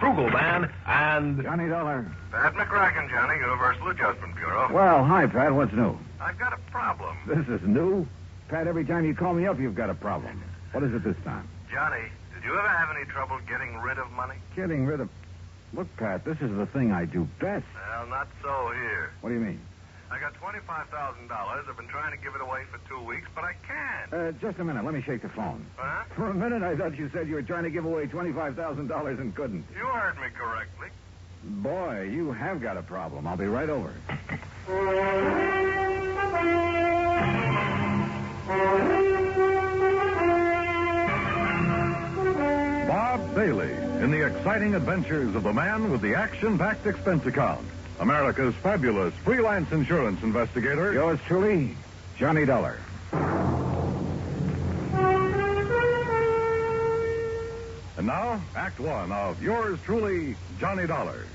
frugal man, and... Johnny Dollar. Pat McCracken, Johnny, Universal Adjustment Bureau. Well, hi, Pat. What's new? I've got a problem. This is new? Pat, every time you call me up, you've got a problem. What is it this time? Johnny, did you ever have any trouble getting rid of money? Getting rid of... Look, Pat, this is the thing I do best. Well, not so here. What do you mean? I got $25,000. I've been trying to give it away for 2 weeks, but I can't. Just a minute. Let me shake the phone. Huh? For a minute, I thought you said you were trying to give away $25,000 and couldn't. You heard me correctly. Boy, you have got a problem. I'll be right over. Bob Bailey in the exciting adventures of the man with the action-packed expense account. America's fabulous freelance insurance investigator. Yours truly, Johnny Dollar. And now, Act One of yours truly, Johnny Dollar.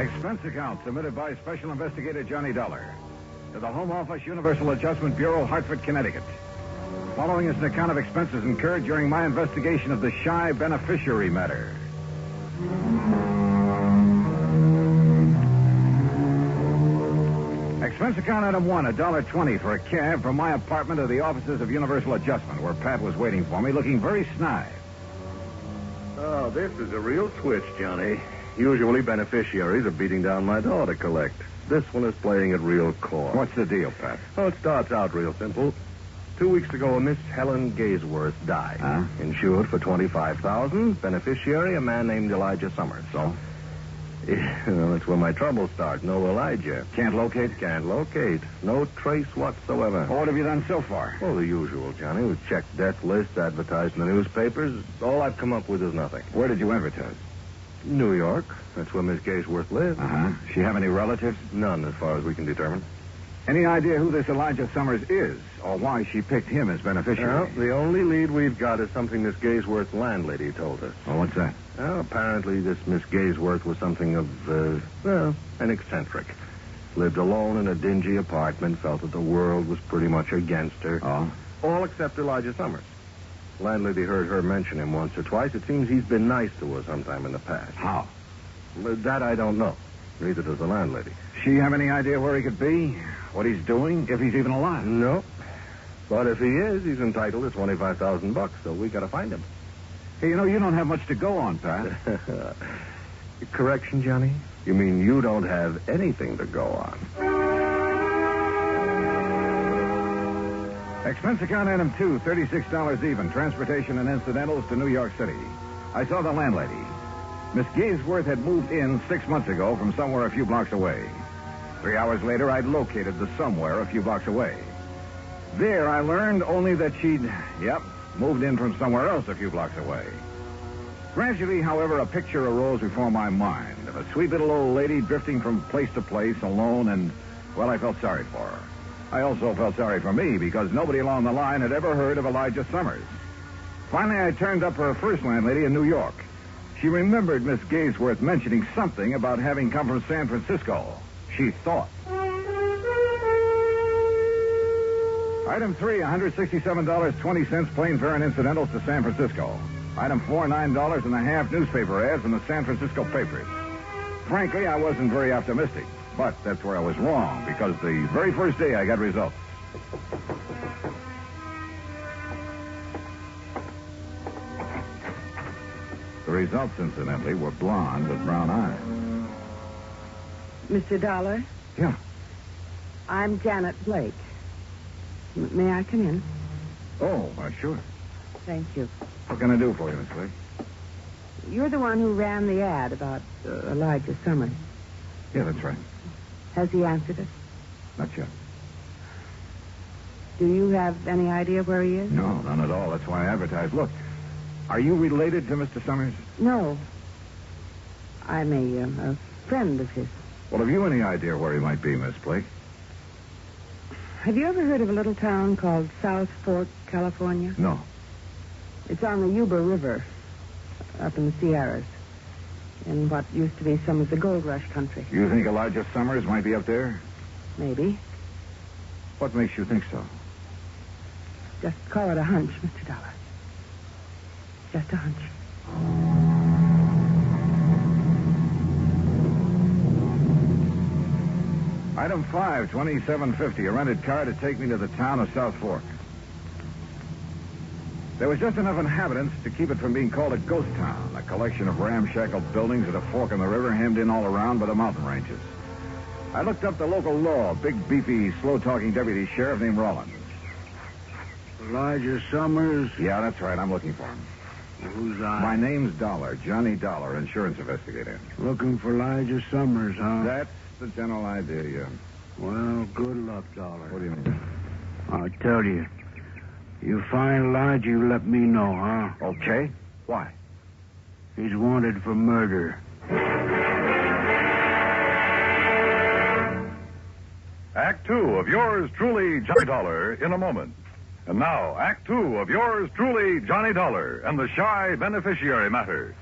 Expense account submitted by Special Investigator Johnny Dollar to the Home Office, Universal Adjustment Bureau, Hartford, Connecticut. Following is an account of expenses incurred during my investigation of the shy beneficiary matter. Expense account item 1, $1.20 for a cab from my apartment to the offices of Universal Adjustment, where Pat was waiting for me, looking very snide. Oh, this is a real switch, Johnny. Usually beneficiaries are beating down my door to collect. This one is playing it real coarse. What's the deal, Pat? Oh, it starts out real simple. 2 weeks ago, a Miss Helen Gaysworth died. Huh? Insured for $25,000. Beneficiary, a man named Elijah Summers. So? That's where my troubles start. No Elijah. Can't locate? Can't locate. No trace whatsoever. What have you done so far? Well, the usual, Johnny. We've checked death lists, advertised in the newspapers. All I've come up with is nothing. Where did you advertise? New York. That's where Miss Gaysworth lives. Uh-huh. She have any relatives? None, as far as we can determine. Any idea who this Elijah Summers is, or why she picked him as beneficiary? Well, the only lead we've got is something Miss Gaysworth's landlady told us. Oh, what's that? Well, apparently this Miss Gaysworth was something of, an eccentric. Lived alone in a dingy apartment, felt that the world was pretty much against her. Oh? All except Elijah Summers. Landlady heard her mention him once or twice. It seems he's been nice to her sometime in the past. How? That I don't know. Neither does the landlady. She have any idea where he could be? What he's doing? If he's even alive? No. But if he is, he's entitled to $25,000, so we gotta find him. Hey, you don't have much to go on, Pat. Correction, Johnny? You mean you don't have anything to go on? Expense account item 2, $36 even. Transportation and incidentals to New York City. I saw the landlady. Miss Gaysworth had moved in 6 months ago from somewhere a few blocks away. 3 hours later, I'd located the somewhere a few blocks away. There, I learned only that she'd, moved in from somewhere else a few blocks away. Gradually, however, a picture arose before my mind of a sweet little old lady drifting from place to place alone, and, well, I felt sorry for her. I also felt sorry for me because nobody along the line had ever heard of Elijah Summers. Finally, I turned up her first landlady in New York. She remembered Miss Gaysworth mentioning something about having come from San Francisco. She thought. Item 3, $167.20 plane fare and incidentals to San Francisco. Item 4, $9.50 newspaper ads in the San Francisco papers. Frankly, I wasn't very optimistic, but that's where I was wrong, because the very first day I got results. The results, incidentally, were blonde with brown eyes. Mr. Dollar? Yeah. I'm Janet Blake. May I come in? Oh, sure. Thank you. What can I do for you, Miss Blake? You're the one who ran the ad about Elijah Summers. Yeah, that's right. Has he answered it? Not yet. Do you have any idea where he is? No, none at all. That's why I advertised. Look, are you related to Mr. Summers? No. I'm a friend of his. Well, have you any idea where he might be, Miss Blake? Have you ever heard of a little town called South Fork, California? No. It's on the Yuba River, up in the Sierras. in what used to be some of the gold rush country. You think Elijah Summers might be up there? Maybe. What makes you think so? Just call it a hunch, Mr. Dollar. Just a hunch. Item 5, 2750, a rented car to take me to the town of South Fork. There was just enough inhabitants to keep it from being called a ghost town, a collection of ramshackle buildings at a fork in the river hemmed in all around by the mountain ranges. I looked up the local law, a big, beefy, slow-talking deputy sheriff named Rollins. Elijah Summers? Yeah, that's right. I'm looking for him. Who's I? My name's Dollar, Johnny Dollar, insurance investigator. Looking for Elijah Summers, huh? That's the general idea, yeah. Well, good luck, Dollar. What do you mean? I'll tell you. You find Elijah, you let me know, huh? Okay. Why? He's wanted for murder. Act 2 of yours truly, Johnny Dollar, in a moment. And now, Act 2 of yours truly, Johnny Dollar, and the shy beneficiary matter.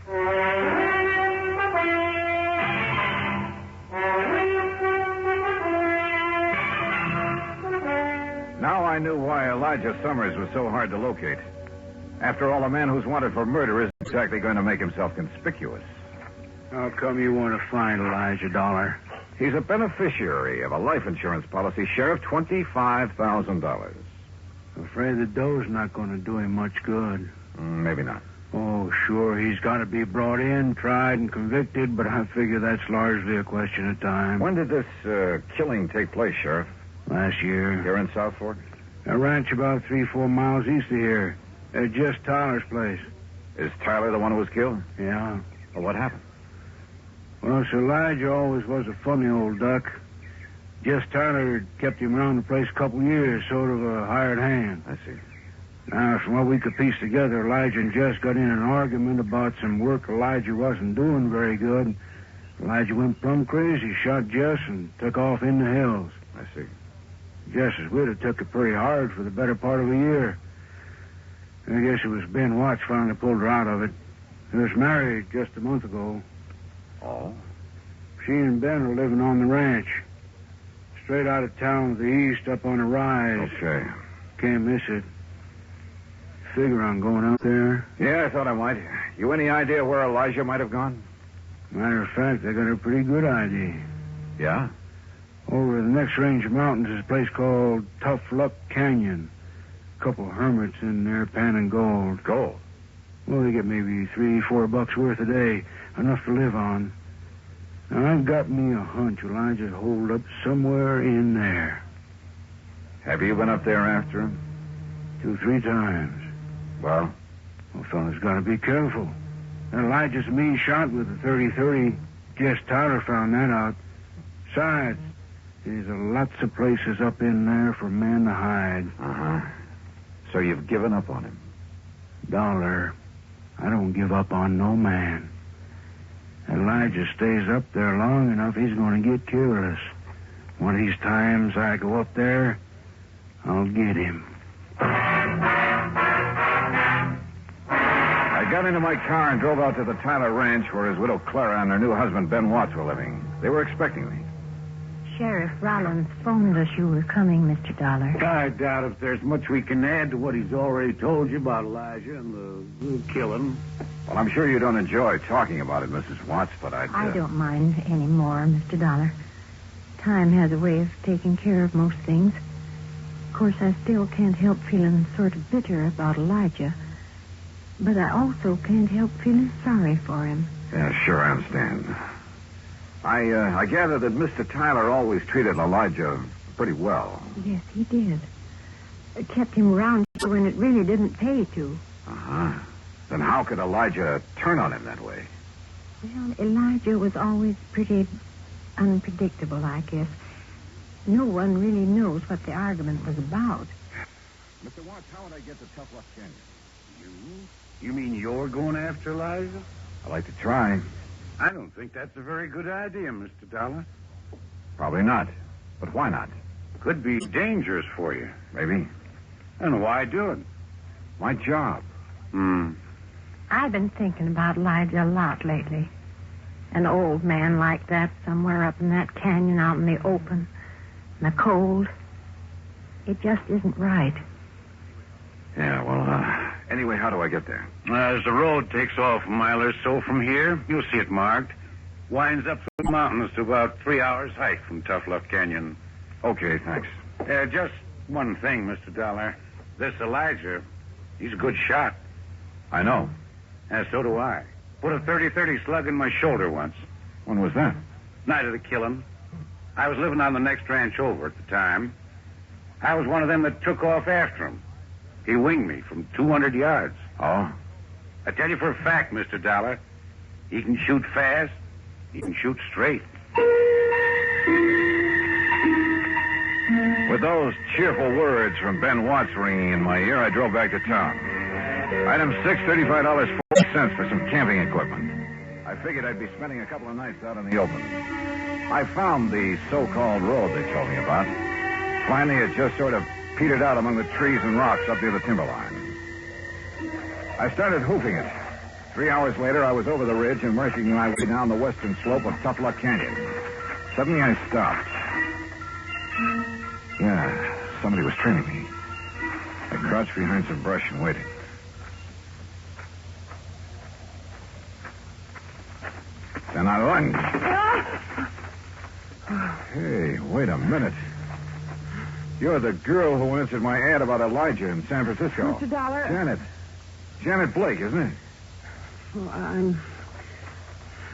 Now I knew why Elijah Summers was so hard to locate. After all, a man who's wanted for murder isn't exactly going to make himself conspicuous. How come you want to find Elijah, Dollar? He's a beneficiary of a life insurance policy, Sheriff, $25,000. Afraid the dough's not going to do him much good. Maybe not. Oh, sure, he's got to be brought in, tried, and convicted, but I figure that's largely a question of time. When did this killing take place, Sheriff? Last year. Here in South Fork? A ranch about 3-4 miles east of here. At Jess Tyler's place. Is Tyler the one who was killed? Yeah. Well, what happened? Well, Sir Elijah always was a funny old duck. Jess Tyler had kept him around the place a couple years, sort of a hired hand. I see. Now, from what we could piece together, Elijah and Jess got in an argument about some work Elijah wasn't doing very good. Elijah went plumb crazy, shot Jess, and took off in the hills. I see. Jess's widow took it pretty hard for the better part of a year. I guess it was Ben Watts finally pulled her out of it. They was married just a month ago. Oh? She and Ben are living on the ranch. Straight out of town to the east, up on a rise. Okay. Can't miss it. Figure on going out there. Yeah, I thought I might. You any idea where Elijah might have gone? Matter of fact, I got a pretty good idea. Yeah? Over the next range of mountains is a place called Tough Luck Canyon. A couple of hermits in there panning gold. Gold? Well, they get maybe $3-4 worth a day. Enough to live on. Now, I've got me a hunch Elijah's holed up somewhere in there. Have you been up there after him? 2-3 times. Well? Well, fellas got to be careful. Elijah's a mean shot with a .30-30. Jess Tyler found that out. Besides, there's lots of places up in there for men to hide. Uh-huh. So you've given up on him? Dollar, I don't give up on no man. Elijah stays up there long enough, he's going to get careless. One of these times I go up there, I'll get him. I got into my car and drove out to the Tyler Ranch where his widow Clara and her new husband Ben Watts were living. They were expecting me. Sheriff Rollins phoned us you were coming, Mr. Dollar. I doubt if there's much we can add to what he's already told you about Elijah and the killing. Well, I'm sure you don't enjoy talking about it, Mrs. Watts, but I don't mind any more, Mr. Dollar. Time has a way of taking care of most things. Of course, I still can't help feeling sort of bitter about Elijah. But I also can't help feeling sorry for him. Yeah, sure, I understand. I gather that Mr. Tyler always treated Elijah pretty well. Yes, he did. Kept him around when it really didn't pay to. Uh-huh. Then how could Elijah turn on him that way? Well, Elijah was always pretty unpredictable, I guess. No one really knows what the argument was about. Mr. Watts, how would I get to Tough Luck Canyon? You mean you're going after Elijah? I'd like to try. I don't think that's a very good idea, Mr. Dollar. Probably not. But why not? Could be dangerous for you. Maybe. And why do it? My job. I've been thinking about Elijah a lot lately. An old man like that somewhere up in that canyon out in the open, in the cold. It just isn't right. Yeah, well, anyway, how do I get there? As the road takes off a mile or so from here, you'll see it marked. Winds up through the mountains to about 3 hours' hike from Tough Luck Canyon. Okay, thanks. Just one thing, Mr. Dollar. This Elijah, he's a good shot. I know. And so do I. Put a 30-30 slug in my shoulder once. When was that? Night of the killing. I was living on the next ranch over at the time. I was one of them that took off after him. He winged me from 200 yards. Oh? I tell you for a fact, Mr. Dollar, he can shoot fast. He can shoot straight. With those cheerful words from Ben Watts ringing in my ear, I drove back to town. Item 6, $35.40 for some camping equipment. I figured I'd be spending a couple of nights out in the open. I found the so-called road they told me about. Finally, it just sort of petered out among the trees and rocks up near the timberline. I started hoofing it. 3 hours later, I was over the ridge and working my way down the western slope of Tough Luck Canyon. Suddenly, I stopped. Yeah, somebody was trailing me. I crouched behind some brush and waited. Then I lunged. Hey, wait a minute. You're the girl who answered my ad about Elijah in San Francisco. Mr. Dollar. Janet Blake, isn't it? Oh, I'm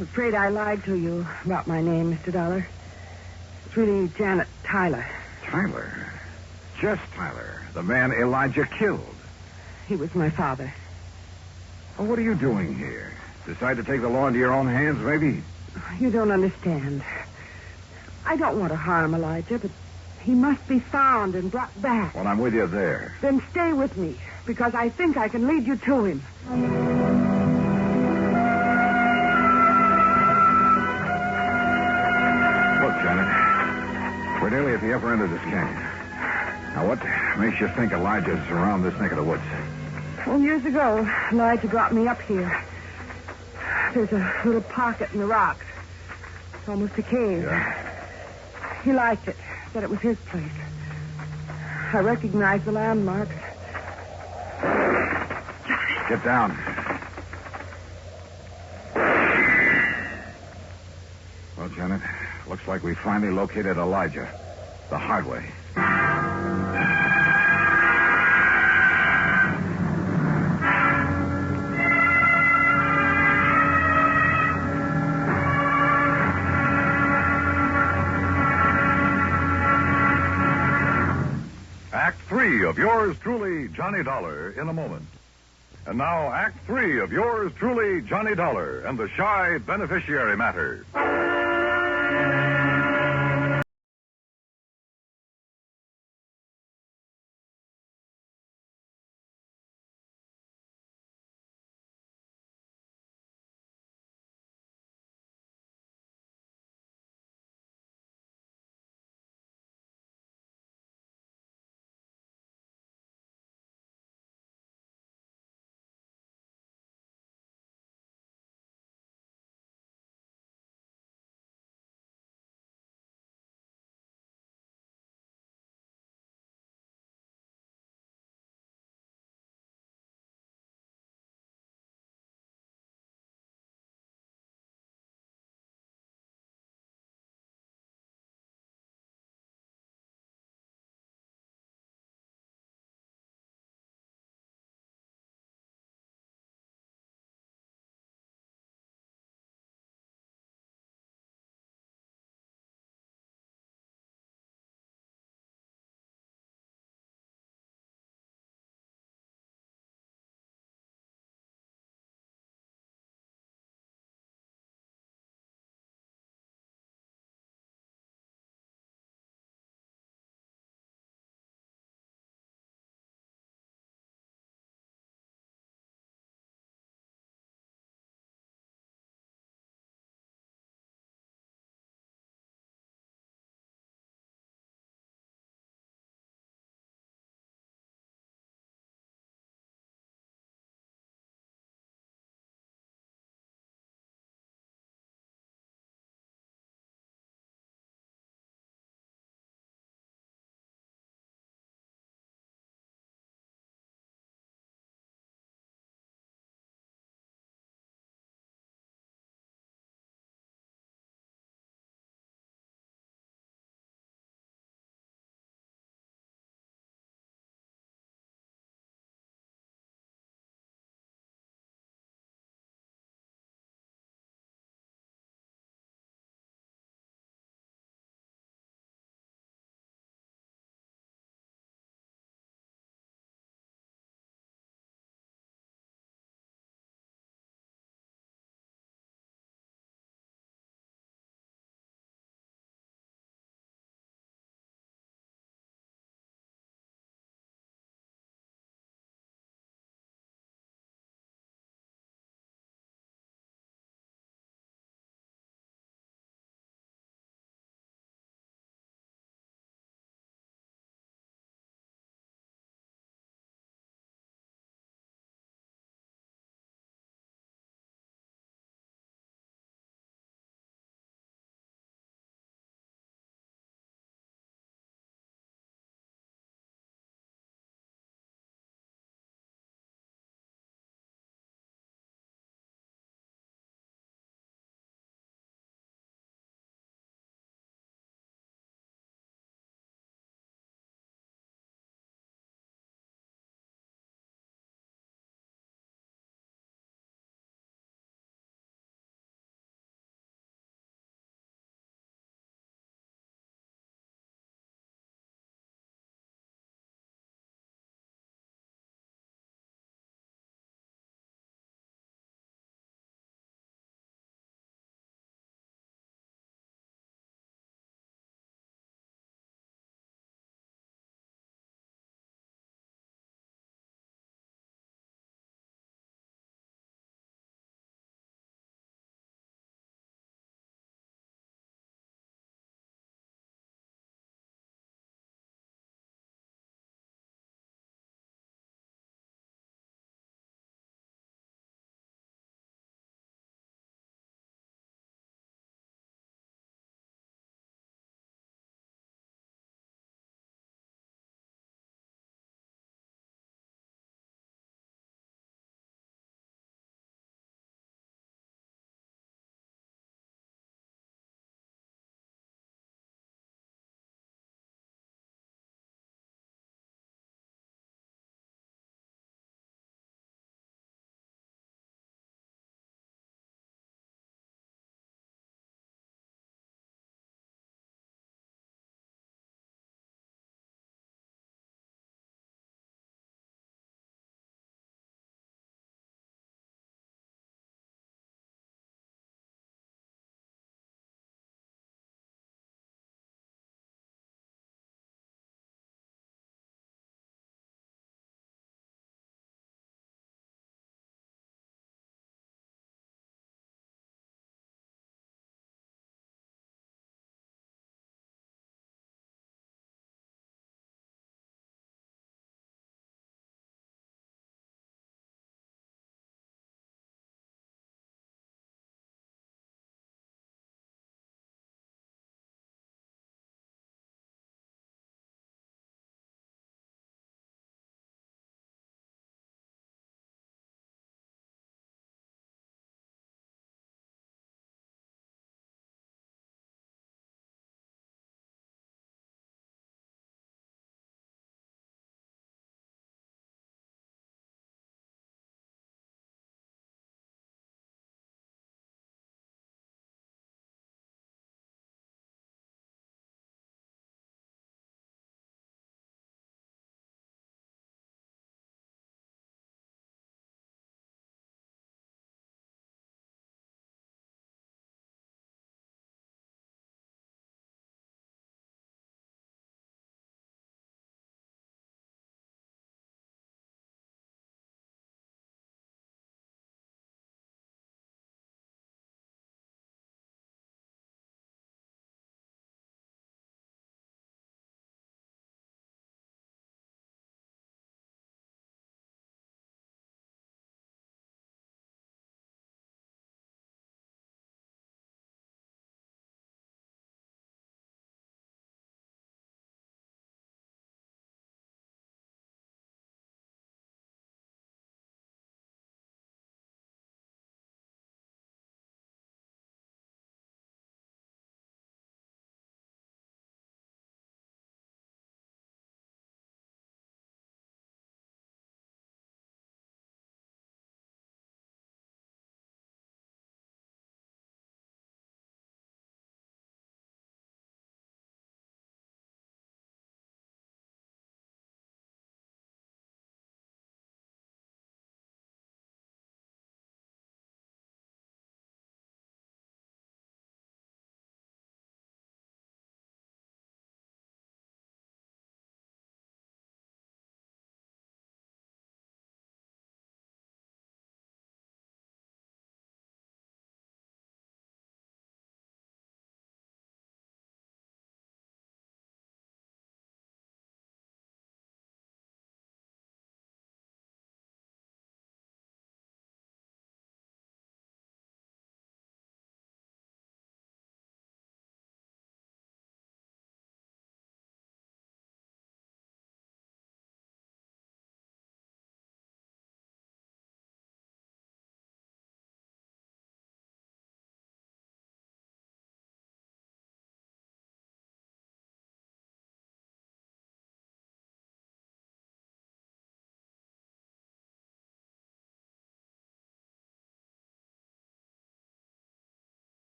afraid I lied to you about my name, Mr. Dollar. It's really Janet Tyler. Tyler? Just Tyler. The man Elijah killed. He was my father. Well, what are you doing here? Decide to take the law into your own hands, maybe? You don't understand. I don't want to harm Elijah, but he must be found and brought back. Well, I'm with you there. Then stay with me, because I think I can lead you to him. Look, Janet, we're nearly at the upper end of this canyon. Now, what makes you think Elijah's around this neck of the woods? Well, years ago, Elijah brought me up here. There's a little pocket in the rocks. It's almost a cave. Yeah? He liked it. Said it was his place. I recognized the landmarks. Get down. Well, Janet, looks like we finally located Elijah. The hard way. Act 3 of yours truly, Johnny Dollar, in a moment. And now, Act 3 of yours truly, Johnny Dollar, and the shy beneficiary matter.